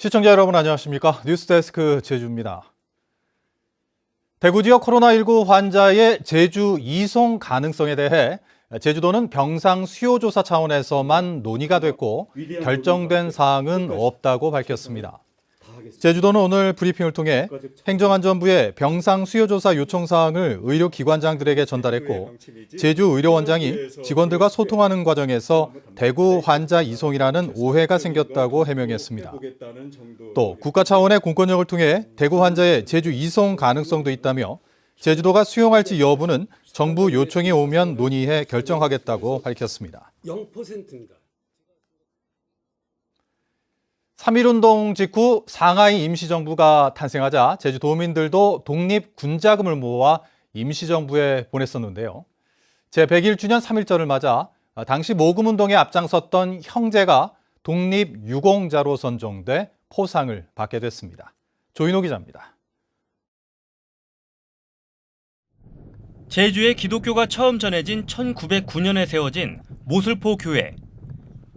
시청자 여러분 안녕하십니까? 뉴스데스크 제주입니다. 대구 지역 코로나19 환자의 제주 이송 가능성에 대해 제주도는 병상 수요 조사 차원에서만 논의가 됐고 결정된 사항은 없다고 밝혔습니다. 제주도는 오늘 브리핑을 통해 행정안전부에 병상 수요 조사 요청 사항을 의료기관장들에게 전달했고 제주의료원장이 직원들과 소통하는 과정에서 대구 환자 이송이라는 오해가 생겼다고 해명했습니다. 또 국가 차원의 공권력을 통해 대구 환자의 제주 이송 가능성도 있다며 제주도가 수용할지 여부는 정부 요청이 오면 논의해 결정하겠다고 밝혔습니다. 0%입니다. 3.1운동 직후 상하이 임시정부가 탄생하자 제주도민들도 독립군자금을 모아 임시정부에 보냈었는데요. 제101주년 3.1절을 맞아 당시 모금운동에 앞장섰던 형제가 독립유공자로 선정돼 포상을 받게 됐습니다. 조인호 기자입니다. 제주에 기독교가 처음 전해진 1909년에 세워진 모슬포 교회.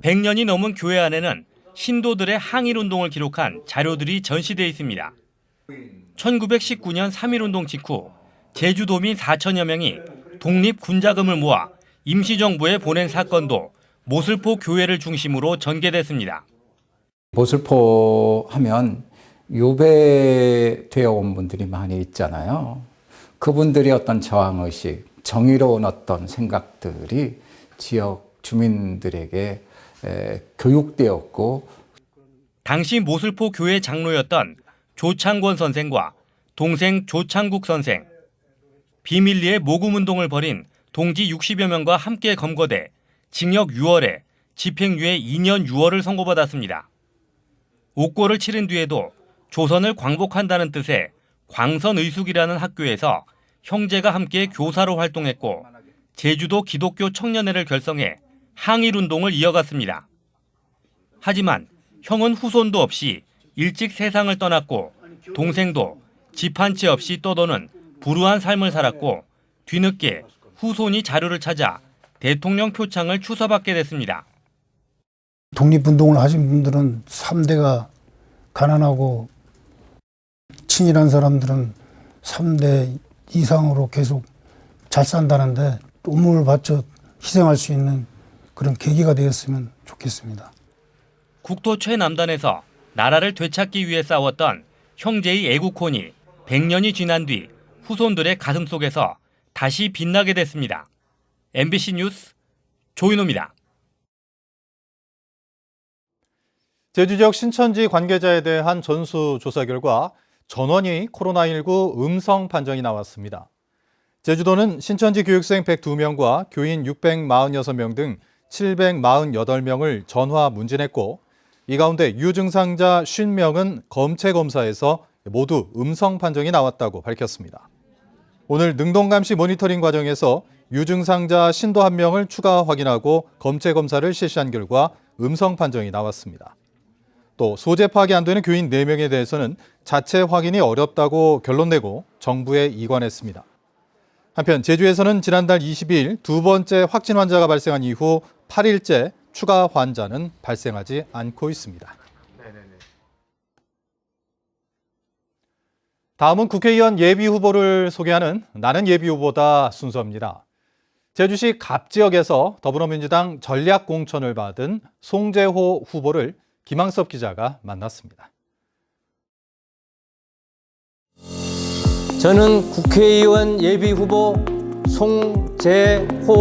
100년이 넘은 교회 안에는 신도들의 항일운동을 기록한 자료들이 전시되어 있습니다. 1919년 3.1운동 직후 제주도민 4천여 명이 독립군자금을 모아 임시정부에 보낸 사건도 모슬포 교회를 중심으로 전개됐습니다. 모슬포 하면 유배되어 온 분들이 많이 있잖아요. 그분들의 어떤 저항의식, 정의로운 어떤 생각들이 지역 주민들에게 교육되었고 당시 모슬포 교회 장로였던 조창권 선생과 동생 조창국 선생, 비밀리에 모금운동을 벌인 동지 60여 명과 함께 검거돼 징역 6월에 집행유예 2년 6월을 선고받았습니다. 옥고를 치른 뒤에도 조선을 광복한다는 뜻의 광선의숙이라는 학교에서 형제가 함께 교사로 활동했고 제주도 기독교 청년회를 결성해 항일운동을 이어갔습니다. 하지만 형은 후손도 없이 일찍 세상을 떠났고 동생도 집 한 채 없이 떠도는 불우한 삶을 살았고 뒤늦게 후손이 자료를 찾아 대통령 표창을 추서받게 됐습니다. 독립운동을 하신 분들은 3대가 가난하고 친일한 사람들은 3대 이상으로 계속 잘 산다는데 운명을 바쳐 희생할 수 있는 그런 계기가 되었으면 좋겠습니다. 국토 최남단에서 나라를 되찾기 위해 싸웠던 형제의 애국혼이 100년이 지난 뒤 후손들의 가슴 속에서 다시 빛나게 됐습니다. MBC 뉴스 조인호입니다. 제주 지역 신천지 관계자에 대한 전수조사 결과 전원이 코로나19 음성 판정이 나왔습니다. 제주도는 신천지 교육생 102명과 교인 646명 등 748명을 전화 문진했고 이 가운데 유증상자 50명은 검체 검사에서 모두 음성 판정이 나왔다고 밝혔습니다. 오늘 능동감시 모니터링 과정에서 유증상자 51명을 추가 확인하고 검체 검사를 실시한 결과 음성 판정이 나왔습니다. 또 소재 파악이 안 되는 교인 4명에 대해서는 자체 확인이 어렵다고 결론 내고 정부에 이관했습니다. 한편 제주에서는 지난달 22일 두 번째 확진 환자가 발생한 이후 8일째 추가 환자는 발생하지 않고 있습니다. 다음은 국회의원 예비후보를 소개하는 나는 예비후보다 순서입니다. 제주시 갑지역에서 더불어민주당 전략공천을 받은 송재호 후보를 김항섭 기자가 만났습니다. 저는 국회의원 예비후보 송재호입니다.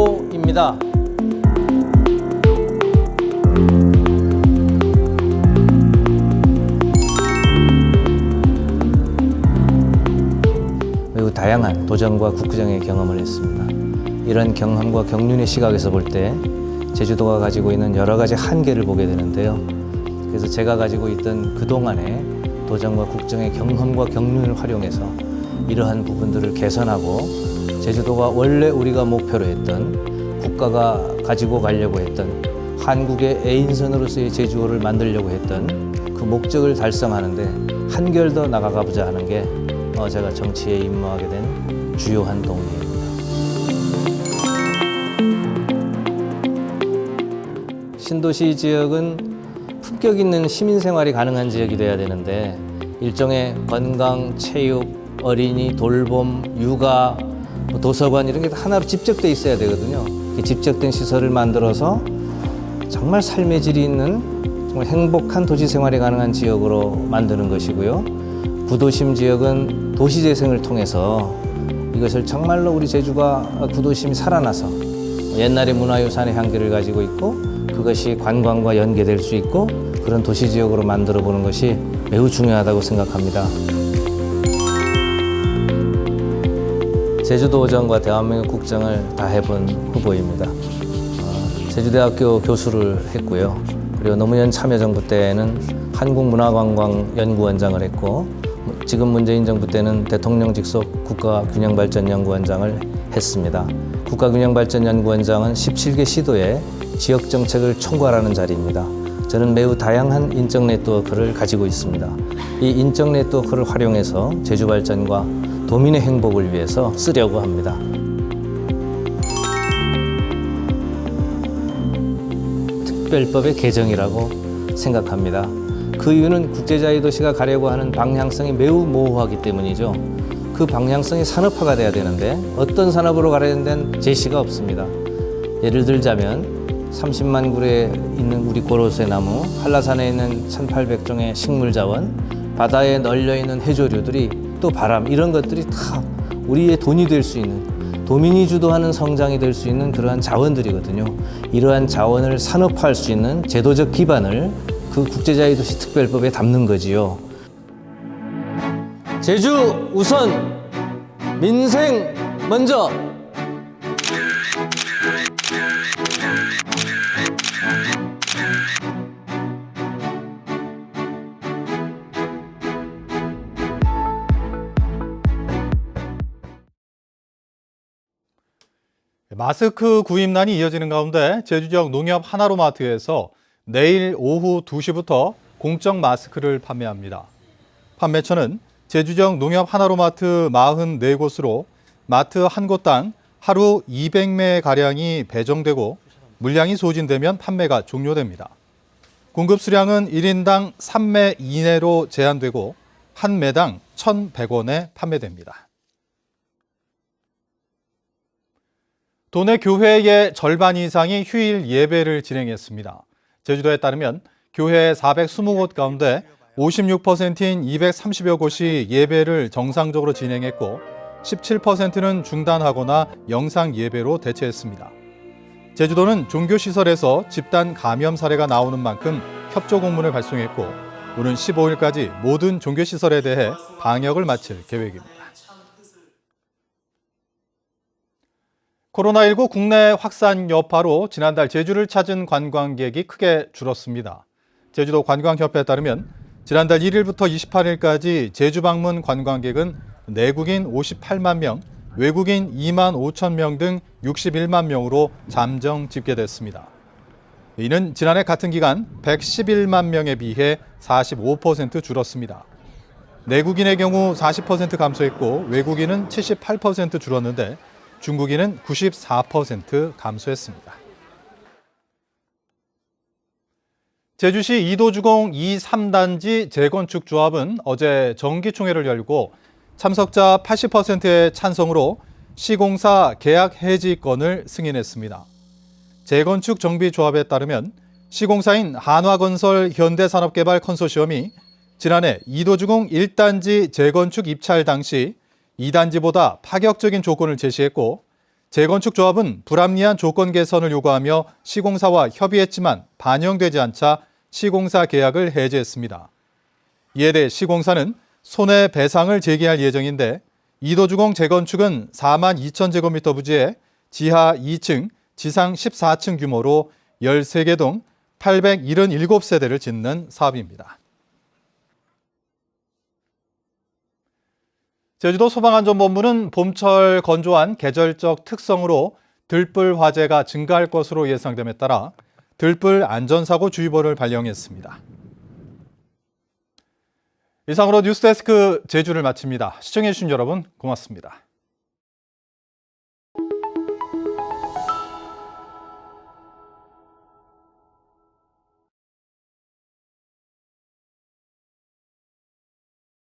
매우 다양한 도전과 국부정의 경험을 했습니다. 이런 경험과 경륜의 시각에서 볼 때 제주도가 가지고 있는 여러 가지 한계를 보게 되는데요. 그래서 제가 가지고 있던 그동안의 도전과 국정의 경험과 경륜을 활용해서 이러한 부분들을 개선하고 제주도가 원래 우리가 목표로 했던 국가가 가지고 가려고 했던 한국의 애인선으로서의 제주도를 만들려고 했던 그 목적을 달성하는데 한결 더 나아가보자 하는 게 제가 정치에 입문하게 된 주요한 동기입니다. 신도시 지역은 품격 있는 시민 생활이 가능한 지역이 돼야 되는데 일종의 건강, 체육, 어린이, 돌봄, 육아, 도서관 이런 게 하나로 집적돼 있어야 되거든요. 집적된 시설을 만들어서 정말 삶의 질이 있는 정말 행복한 도시 생활이 가능한 지역으로 만드는 것이고요. 구도심 지역은 도시재생을 통해서 이것을 정말로 우리 제주가 구도심이 살아나서 옛날의 문화유산의 향기를 가지고 있고 그것이 관광과 연계될 수 있고 그런 도시지역으로 만들어 보는 것이 매우 중요하다고 생각합니다. 제주도정과 대한민국 국정을 다 해본 후보입니다. 제주대학교 교수를 했고요. 그리고 노무현 참여정부 때는 한국문화관광연구원장을 했고 지금 문재인 정부 때는 대통령 직속 국가균형발전연구원장을 했습니다. 국가균형발전연구원장은 17개 시도에 지역정책을 총괄하는 자리입니다. 저는 매우 다양한 인적 네트워크를 가지고 있습니다. 이 인적 네트워크를 활용해서 제주 발전과 도민의 행복을 위해서 쓰려고 합니다. 특별법의 개정이라고 생각합니다. 그 이유는 국제자유도시가 가려고 하는 방향성이 매우 모호하기 때문이죠. 그 방향성이 산업화가 돼야 되는데 어떤 산업으로 가려는 데는 제시가 없습니다. 예를 들자면 30만 굴에 있는 우리 고로쇠 나무, 한라산에 있는 1800종의 식물자원, 바다에 널려있는 해조류들이 또 바람 이런 것들이 다 우리의 돈이 될 수 있는 도민이 주도하는 성장이 될 수 있는 그러한 자원들이거든요. 이러한 자원을 산업화할 수 있는 제도적 기반을 그 국제자유도시 특별법에 담는 거지요. 제주 우선, 민생 먼저. 마스크 구입난이 이어지는 가운데 제주 지역 농협 하나로마트에서 내일 오후 2시부터 공적 마스크를 판매합니다. 판매처는 제주 지역 농협 하나로마트 44곳으로 마트 한 곳당 하루 200매가량이 배정되고 물량이 소진되면 판매가 종료됩니다. 공급 수량은 1인당 3매 이내로 제한되고 한 매당 1,100원에 판매됩니다. 도내 교회의 절반 이상이 휴일 예배를 진행했습니다. 제주도에 따르면 교회 420곳 가운데 56%인 230여 곳이 예배를 정상적으로 진행했고 17%는 중단하거나 영상 예배로 대체했습니다. 제주도는 종교시설에서 집단 감염 사례가 나오는 만큼 협조 공문을 발송했고 오는 15일까지 모든 종교시설에 대해 방역을 마칠 계획입니다. 코로나19 국내 확산 여파로 지난달 제주를 찾은 관광객이 크게 줄었습니다. 제주도 관광협회에 따르면 지난달 1일부터 28일까지 제주 방문 관광객은 내국인 58만 명, 외국인 2만 5천 명 등 61만 명으로 잠정 집계됐습니다. 이는 지난해 같은 기간 111만 명에 비해 45% 줄었습니다. 내국인의 경우 40% 감소했고 외국인은 78% 줄었는데 중국인은 94% 감소했습니다. 제주시 이도주공 2, 3단지 재건축 조합은 어제 정기총회를 열고 참석자 80%의 찬성으로 시공사 계약 해지권을 승인했습니다. 재건축 정비조합에 따르면 시공사인 한화건설 현대산업개발 컨소시엄이 지난해 이도주공 1단지 재건축 입찰 당시 2단지보다 파격적인 조건을 제시했고 재건축 조합은 불합리한 조건 개선을 요구하며 시공사와 협의했지만 반영되지 않자 시공사 계약을 해지했습니다. 이에 대해 시공사는 손해배상을 제기할 예정인데 이도주공 재건축은 4만 2천 제곱미터 부지에 지하 2층, 지상 14층 규모로 13개 동 877세대를 짓는 사업입니다. 제주도 소방안전본부는 봄철 건조한 계절적 특성으로 들불 화재가 증가할 것으로 예상됨에 따라 들불 안전사고 주의보를 발령했습니다. 이상으로 뉴스데스크 제주를 마칩니다. 시청해주신 여러분 고맙습니다.